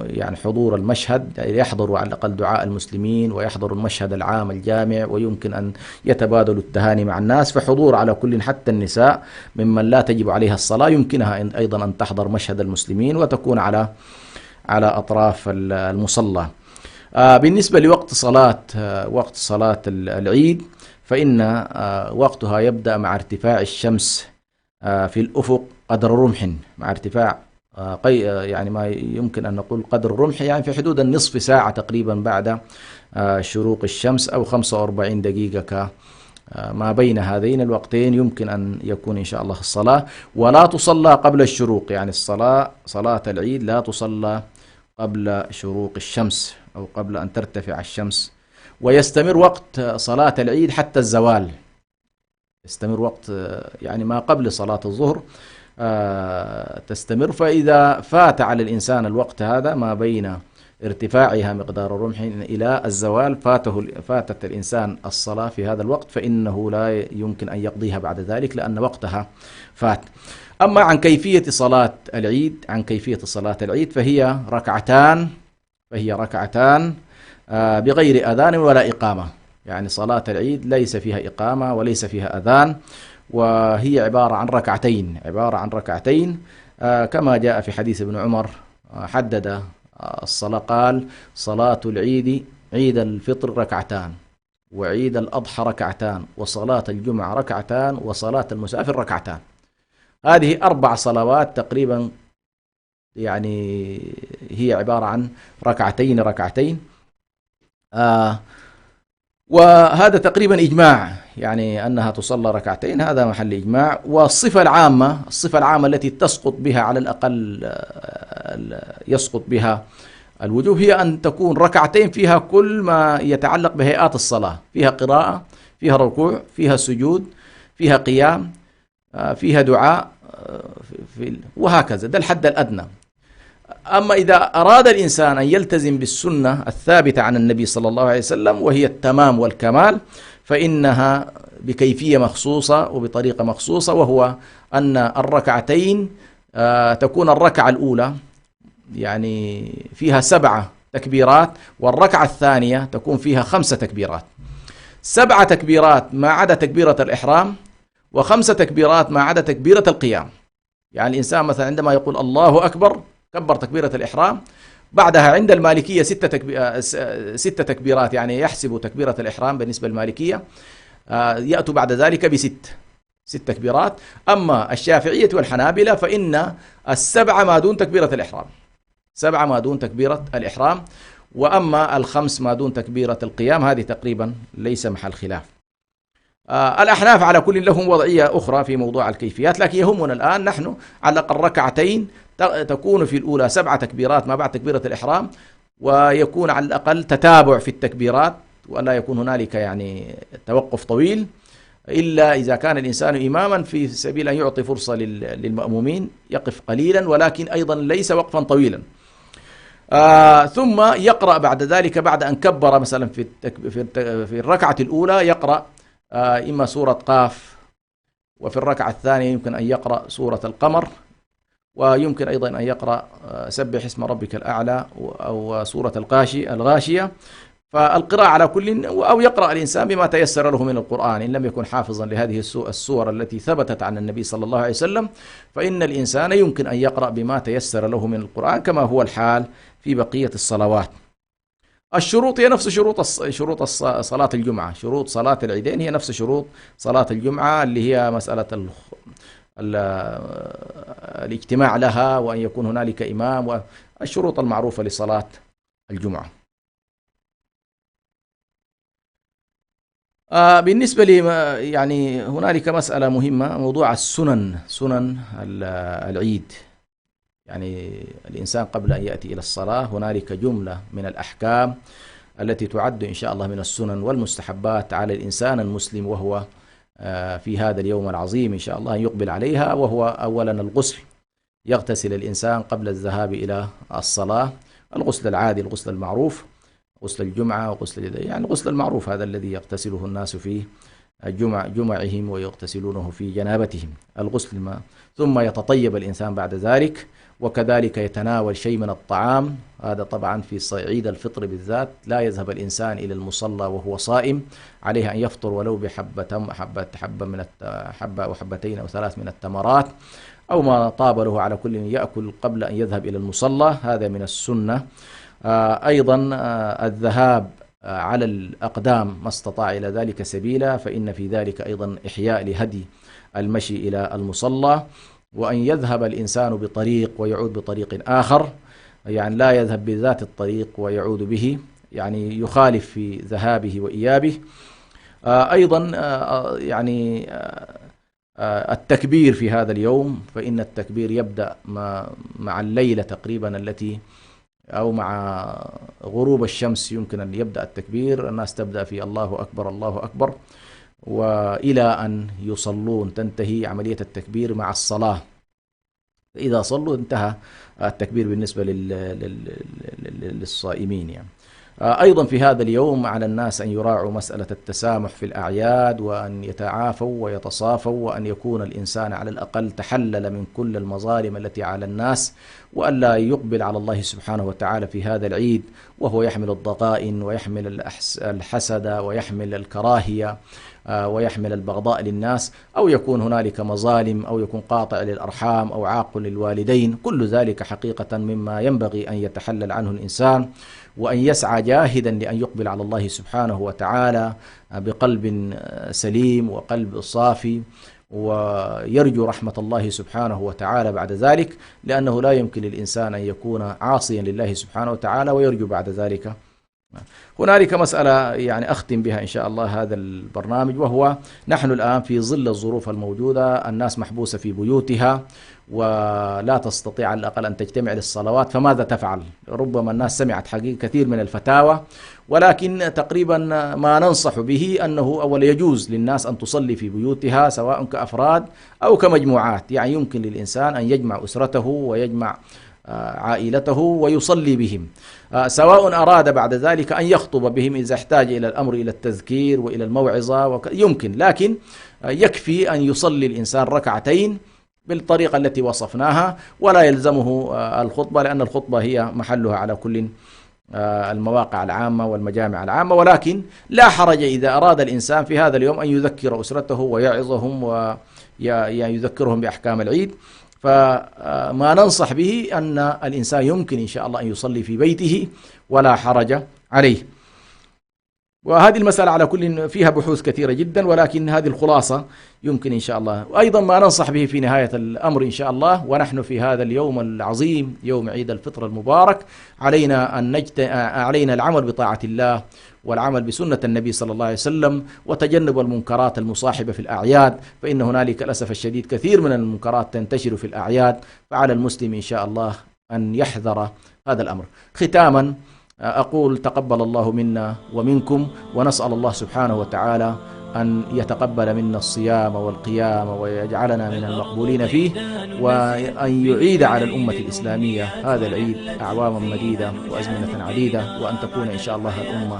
[SPEAKER 2] يعني حضور المشهد، يحضروا على الأقل دعاء المسلمين ويحضروا المشهد العام الجامع، ويمكن أن يتبادلوا التهاني مع الناس. فحضور على كل، حتى النساء ممن لا تجب عليها الصلاة يمكنها أيضا أن تحضر مشهد المسلمين وتكون على أطراف المصلى. بالنسبة لوقت صلاة العيد فإن وقتها يبدأ مع ارتفاع الشمس في الأفق قدر رمح، مع ارتفاع يعني ما يمكن أن نقول قدر الرمح، يعني في حدود النصف ساعة تقريبا بعد شروق الشمس، أو 45 دقيقة ما بين هذين الوقتين يمكن أن يكون إن شاء الله الصلاة. ولا تصلى قبل الشروق، يعني صلاة العيد لا تصلى قبل شروق الشمس أو قبل أن ترتفع الشمس. ويستمر وقت صلاة العيد حتى الزوال، يستمر وقت يعني ما قبل صلاة الظهر تستمر. فإذا فات على الإنسان الوقت هذا ما بين ارتفاعها مقدار الرمح إلى الزوال، فاتت الإنسان الصلاة في هذا الوقت، فإنه لا يمكن أن يقضيها بعد ذلك لأن وقتها فات. أما عن كيفية صلاة العيد فهي ركعتان بغير أذان ولا إقامة. يعني صلاة العيد ليس فيها إقامة وليس فيها أذان، وهي عبارة عن ركعتين كما جاء في حديث ابن عمر حدد الصلاة، قال: صلاة العيد عيد الفطر ركعتان، وعيد الأضحى ركعتان، وصلاة الجمعة ركعتان، وصلاة المسافر ركعتان. هذه 4 صلوات تقريبا، يعني هي عبارة عن ركعتين. وهذا تقريبا إجماع، يعني أنها تصلى ركعتين، هذا محل إجماع. والصفة العامة التي تسقط بها على الأقل يسقط بها الوجوب هي أن تكون ركعتين فيها كل ما يتعلق بهيئات الصلاة، فيها قراءة، فيها ركوع، فيها سجود، فيها قيام، فيها دعاء، وهكذا. ده الحد الأدنى. أما إذا أراد الإنسان أن يلتزم بالسنة الثابتة عن النبي صلى الله عليه وسلم وهي التمام والكمال، فإنها بكيفية مخصوصة وبطريقة مخصوصة، وهو أن الركعتين تكون الركعة الأولى يعني فيها 7 تكبيرات، والركعة الثانية تكون فيها 5 تكبيرات. 7 تكبيرات ما عدا تكبيرة الإحرام، و5 تكبيرات ما عدا تكبيرة القيام. يعني الإنسان مثلا عندما يقول الله أكبر كبر تكبيرة الإحرام، بعدها عند المالكية 6 تكبيرات، يعني يحسب تكبيرة الإحرام بالنسبة للمالكية يأتوا بعد ذلك ب6 تكبيرات. أما الشافعية والحنابلة فإن 7 ما دون تكبيرة الإحرام، 7 ما دون تكبيرة الإحرام، وأما 5 ما دون تكبيرة القيام هذه تقريبا ليس محل خلاف. الأحناف على كل لهم وضعية أخرى في موضوع الكيفيات، لكن يهمنا الآن نحن على الأقل ركعتين تكون في الأولى 7 تكبيرات ما بعد تكبيرة الإحرام، ويكون على الأقل تتابع في التكبيرات، ولا يكون هنالك يعني توقف طويل، إلا إذا كان الإنسان إماما في سبيل أن يعطي فرصة للمأمومين يقف قليلا، ولكن أيضا ليس وقفا طويلا. ثم يقرأ بعد ذلك بعد أن كبر مثلا في الركعة الأولى يقرأ إما سورة قاف، وفي الركعة الثانية يمكن أن يقرأ سورة القمر، ويمكن أيضا أن يقرأ سبح اسم ربك الأعلى أو سورة الغاشية. فالقراءة على كل، أو يقرأ الإنسان بما تيسر له من القرآن إن لم يكن حافظا لهذه السور التي ثبتت عن النبي صلى الله عليه وسلم، فإن الإنسان يمكن أن يقرأ بما تيسر له من القرآن كما هو الحال في بقية الصلوات. الشروط هي نفس شروط صلاة الجمعة، شروط صلاة العيدين هي نفس شروط صلاة الجمعة، اللي هي مسألة الاجتماع لها، وأن يكون هنالك إمام، والشروط المعروفة لصلاة الجمعة. بالنسبة لي يعني هنالك مسألة مهمة، موضوع سنن العيد. يعني الإنسان قبل أن يأتي إلى الصلاة هنالك جملة من الأحكام التي تعد إن شاء الله من السنن والمستحبات على الإنسان المسلم، وهو في هذا اليوم العظيم إن شاء الله يقبل عليها، وهو أولا الغسل. يغتسل الإنسان قبل الذهاب إلى الصلاة، الغسل العادي، الغسل المعروف، غسل الجمعة وغسل يعني الغسل المعروف هذا الذي يغتسله الناس في جمعهم ويغتسلونه في جنابتهم، الغسل ثم يتطيب الإنسان بعد ذلك، وكذلك يتناول شيء من الطعام. هذا طبعا في عيد الفطر بالذات لا يذهب الإنسان إلى المصلى وهو صائم، عليه أن يفطر ولو حبة أو حبتين أو 3 من التمرات أو ما طاب له، على كل يأكل قبل أن يذهب إلى المصلى، هذا من السنة. أيضا الذهاب على الأقدام ما استطاع إلى ذلك سبيلا، فإن في ذلك أيضا إحياء لهدي المشي إلى المصلى. وأن يذهب الإنسان بطريق ويعود بطريق آخر، يعني لا يذهب بذات الطريق ويعود به، يعني يخالف في ذهابه وإيابه. أيضا يعني التكبير في هذا اليوم، فإن التكبير يبدأ مع الليلة تقريبا التي أو مع غروب الشمس يمكن أن يبدأ التكبير. الناس تبدأ في الله أكبر الله أكبر، وإلى أن يصلون تنتهي عملية التكبير مع الصلاة. إذا صلوا انتهى التكبير بالنسبة للصائمين يعني. أيضا في هذا اليوم على الناس أن يراعوا مسألة التسامح في الأعياد، وأن يتعافوا ويتصافوا، وأن يكون الإنسان على الأقل تحلل من كل المظالم التي على الناس، وألا يقبل على الله سبحانه وتعالى في هذا العيد وهو يحمل الضغائن ويحمل الحسد ويحمل الكراهية ويحمل البغضاء للناس، أو يكون هنالك مظالم، أو يكون قاطع للأرحام أو عاق للوالدين. كل ذلك حقيقة مما ينبغي أن يتحلل عنه الإنسان، وأن يسعى جاهدا لأن يقبل على الله سبحانه وتعالى بقلب سليم وقلب صافي، ويرجو رحمة الله سبحانه وتعالى بعد ذلك، لأنه لا يمكن للإنسان أن يكون عاصيا لله سبحانه وتعالى ويرجو بعد ذلك. هنالك مسألة يعني أختم بها إن شاء الله هذا البرنامج، وهو نحن الآن في ظل الظروف الموجودة، الناس محبوسة في بيوتها ولا تستطيع على الأقل أن تجتمع للصلوات، فماذا تفعل؟ ربما الناس سمعت حقيقة كثير من الفتاوى، ولكن تقريبا ما ننصح به أنه أولا يجوز للناس أن تصلي في بيوتها سواء كأفراد أو كمجموعات. يعني يمكن للإنسان أن يجمع أسرته ويجمع عائلته ويصلي بهم، سواء أراد بعد ذلك أن يخطب بهم إذا احتاج إلى الأمر إلى التذكير وإلى الموعظة يمكن، لكن يكفي أن يصلي الإنسان ركعتين بالطريقة التي وصفناها، ولا يلزمه الخطبة، لأن الخطبة هي محلها على كل المواقع العامة والمجامع العامة. ولكن لا حرج إذا أراد الإنسان في هذا اليوم أن يذكر أسرته ويعظهم ويذكرهم بأحكام العيد. فما ننصح به أن الإنسان يمكن إن شاء الله أن يصلي في بيته ولا حرج عليه. وهذه المسألة على كل فيها بحوث كثيرة جدا، ولكن هذه الخلاصة يمكن إن شاء الله. وأيضا ما ننصح به في نهاية الأمر إن شاء الله، ونحن في هذا اليوم العظيم يوم عيد الفطر المبارك، علينا العمل بطاعة الله والعمل بسنة النبي صلى الله عليه وسلم، وتجنب المنكرات المصاحبة في الأعياد، فإن هنالك للأسف الشديد كثير من المنكرات تنتشر في الأعياد، فعلى المسلم إن شاء الله أن يحذر هذا الأمر. ختاما أقول تقبل الله منا ومنكم، ونسأل الله سبحانه وتعالى أن يتقبل منا الصيام والقيام ويجعلنا من المقبولين فيه، وأن يعيد على الأمة الإسلامية هذا العيد أعواما مديدة وأزمنة عديدة، وأن تكون إن شاء الله الأمة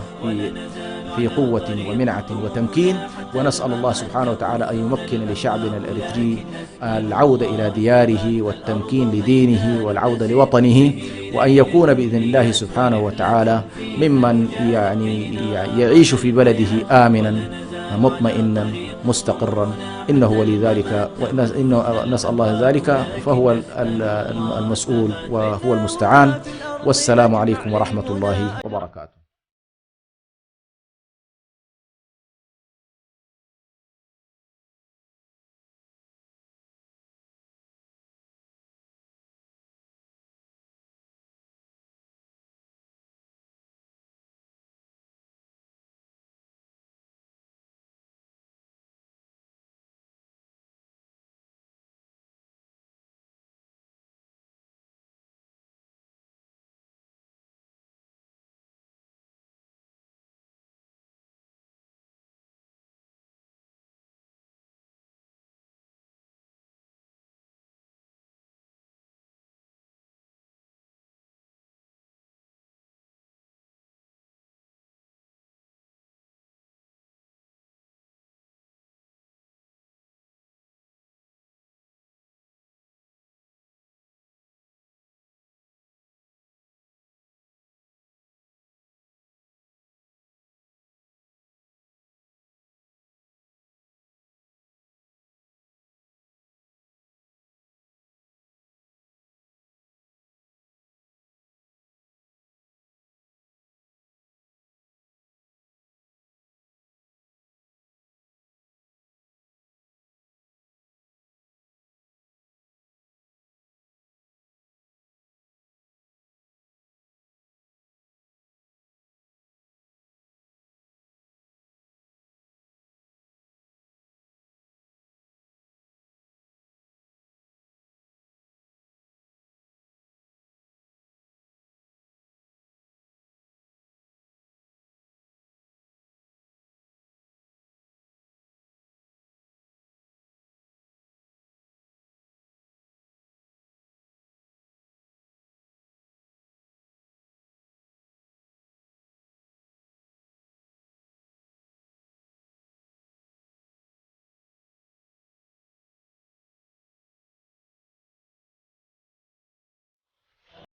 [SPEAKER 2] في قوة ومنعة وتمكين. ونسأل الله سبحانه وتعالى أن يمكن لشعبنا الإريتري العودة إلى دياره والتمكين لدينه والعودة لوطنه، وأن يكون بإذن الله سبحانه وتعالى ممن يعيش في بلده آمنا مطمئنا مستقرا، إنه ولي ذلك، نسأل الله ذلك، فهو المسؤول وهو المستعان. والسلام عليكم ورحمة الله وبركاته.